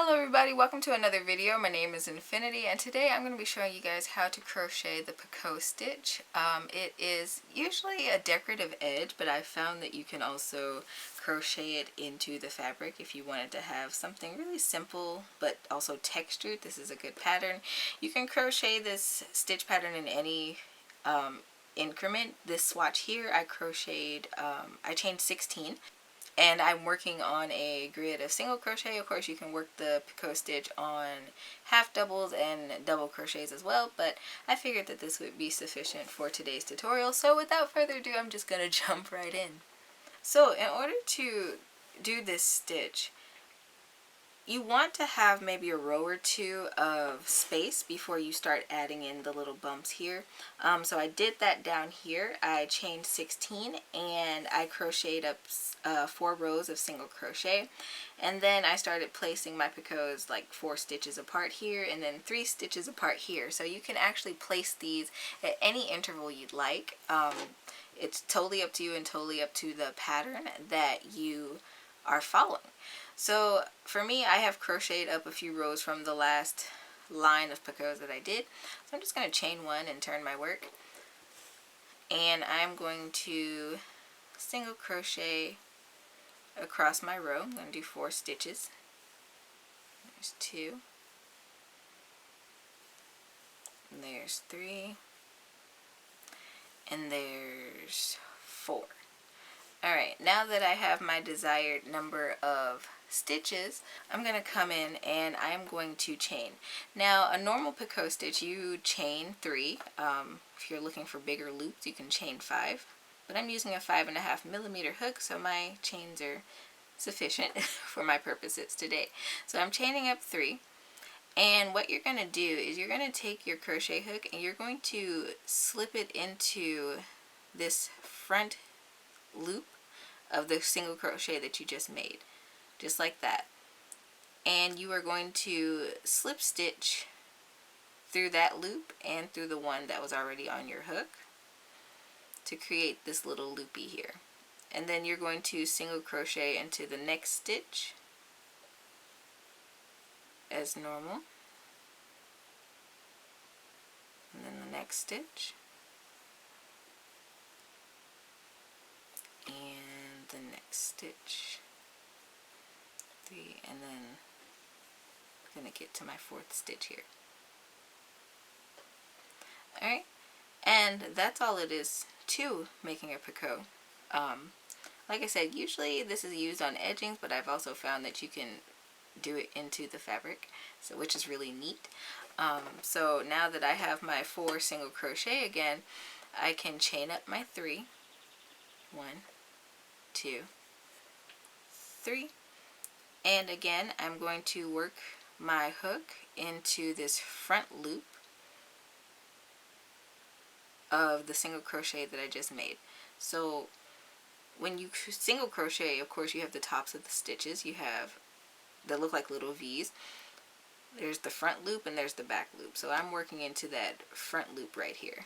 Hello everybody, welcome to another video. My name is Infiniti and today I'm going to be showing you guys how to crochet the Picot stitch. It is usually a decorative edge, but I found that you can also crochet it into the fabric if you wanted to have something really simple but also textured. This is a good pattern. You can crochet this stitch pattern in any increment. This swatch here I crocheted, I chained 16. And I'm working on a grid of single crochet. Of course, you can work the Picot stitch on half doubles and double crochets as well, but I figured that this would be sufficient for today's tutorial. So without further ado, I'm just going to jump right in. So in order to do this stitch, you want to have maybe a row or two of space before you start adding in the little bumps here. So I did that down here. I chained 16 and I crocheted up 4 rows of single crochet, and then I started placing my picots like 4 stitches apart here and then 3 stitches apart here. So you can actually place these at any interval you'd like. It's totally up to you and totally up to the pattern that you are following. So for me, I have crocheted up a few rows from the last line of picots that I did. So I'm just going to chain 1 and turn my work. And I'm going to single crochet across my row. I'm going to do 4 stitches. There's 2. And there's 3. And there's 4. Alright, now that I have my desired number of stitches, I'm going to come in and I'm going to chain. Now, a normal Picot stitch, you chain 3. If you're looking for bigger loops, you can chain 5. But I'm using a 5.5mm hook, so my chains are sufficient for my purposes today. So I'm chaining up 3. And what you're going to do is you're going to take your crochet hook and you're going to slip it into this front loop of the single crochet that you just made, just like that. And you are going to slip stitch through that loop and through the one that was already on your hook to create this little loopy here. And then you're going to single crochet into the next stitch as normal, and then the next stitch, and the next stitch, 3, and then I'm going to get to my 4th stitch here. Alright, and that's all it is to making a Picot. Like I said, usually this is used on edgings, but I've also found that you can do it into the fabric, so which is really neat. So now that I have my 4 single crochet again, I can chain up my 3. 1, 2, 3. And again, I'm going to work my hook into this front loop of the single crochet that I just made. So when you single crochet, of course, you have the tops of the stitches. You have that look like little V's. There's the front loop and there's the back loop. So I'm working into that front loop right here.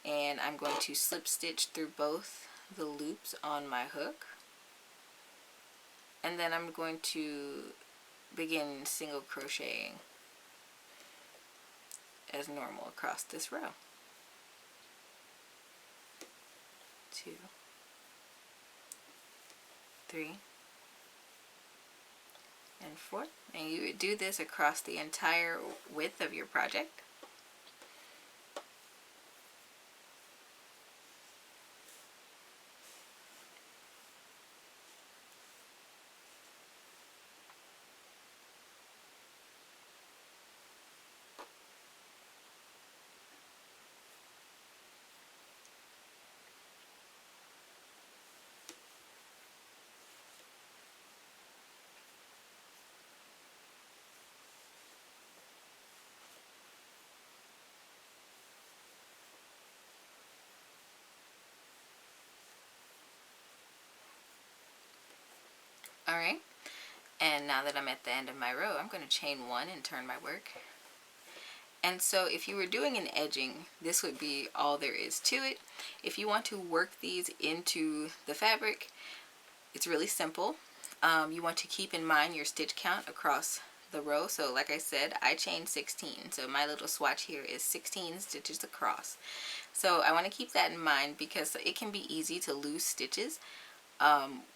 And I'm going to slip stitch through both the loops on my hook. And then I'm going to begin single crocheting as normal across this row. 2, 3, and 4. And you would do this across the entire width of your project. Alright, and now that I'm at the end of my row, I'm going to chain 1 and turn my work. And so if you were doing an edging, this would be all there is to it. If you want to work these into the fabric, it's really simple. you want to keep in mind your stitch count across the row. So like I said, I chained 16, so my little swatch here is 16 stitches across. So I want to keep that in mind because it can be easy to lose stitches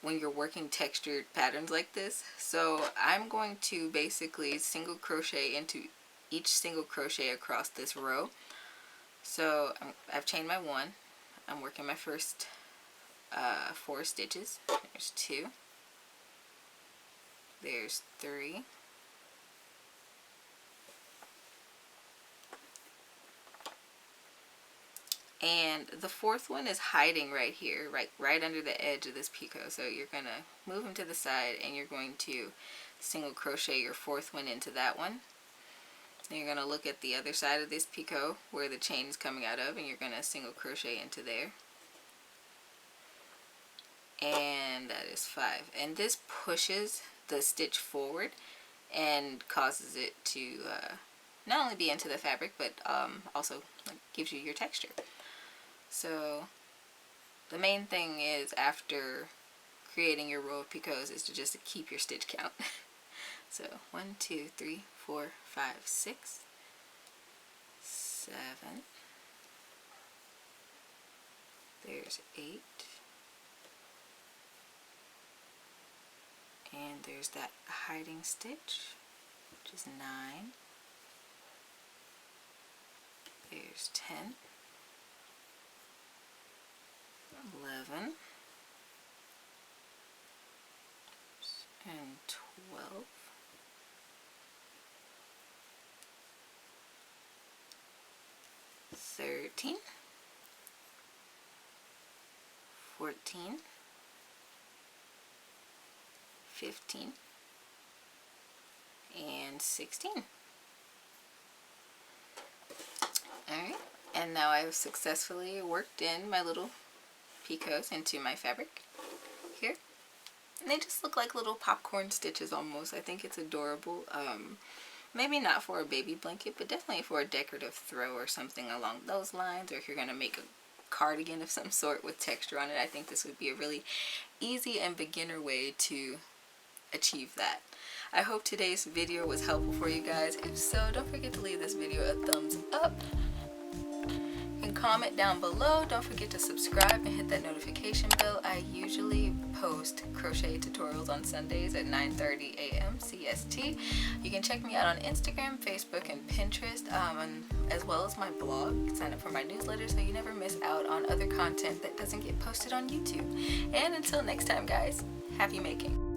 when you're working textured patterns like this. So I'm going to basically single crochet into each single crochet across this row. So I've chained my 1. I'm working my first 4 stitches. There's 2. There's 3. And the 4th one is hiding right here, right under the edge of this picot. So you're going to move them to the side and you're going to single crochet your 4th one into that one. Then you're going to look at the other side of this picot where the chain is coming out of, and you're going to single crochet into there. And that is 5. And this pushes the stitch forward and causes it to not only be into the fabric, but also gives you your texture. So the main thing is, after creating your row of picots, is to just keep your stitch count. So 1, 2, 3, 4, 5, 6, 7. There's 8. And there's that hiding stitch, which is 9. There's 10. 11 and 12, 13, 14, 15, and 16. Alright, and now I've successfully worked in my little picots into my fabric here, and they just look like little popcorn stitches almost. I think it's adorable. Maybe not for a baby blanket, but definitely for a decorative throw or something along those lines, or if you're going to make a cardigan of some sort with texture on it. I think this would be a really easy and beginner way to achieve that. I hope today's video was helpful for you guys. If so, don't forget to leave this video a thumbs up. Comment down below. Don't forget to subscribe and hit that notification bell. I usually post crochet tutorials on Sundays at 9:30 a.m. CST. You can check me out on Instagram, Facebook, and Pinterest, as well as my blog. Sign up for my newsletter so you never miss out on other content that doesn't get posted on YouTube. And until next time, guys, happy making.